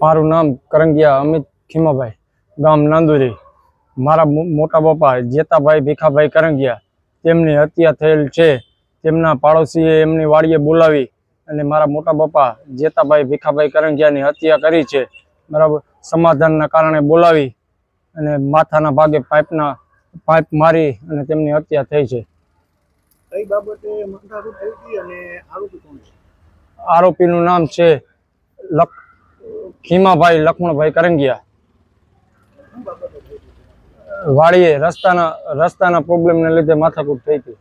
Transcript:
મારું નામ કરંગિયા અમિત ખીમાભાઈ, ગામ નાંદુરી। મારા મોટા પપ્પા જેતાભાઈ ભીખાભાઈ કરંગિયા, તેમની હત્યા થયેલ છે। તેમના પાડોશીએ એમની વાડીએ બોલાવી અને મારા મોટા પપ્પા જેતાભાઈ ભીખાભાઈ કરંગિયાની હત્યા કરી છે। બરાબર, સમાધાનના કારણે બોલાવી અને માથાના ભાગે પાઇપ મારી અને તેમની હત્યા થઈ છે। કઈ બાબતે માથાકૂટ થઈ હતી અને આરોપી કોણ છે? આરોપીનું નામ છે ખીમાભાઈ લક્ષ્મણભાઈ કરંગિયા। વાડીએ રસ્તાના પ્રોબ્લેમને લીધે માથાકૂટ થઈ હતી।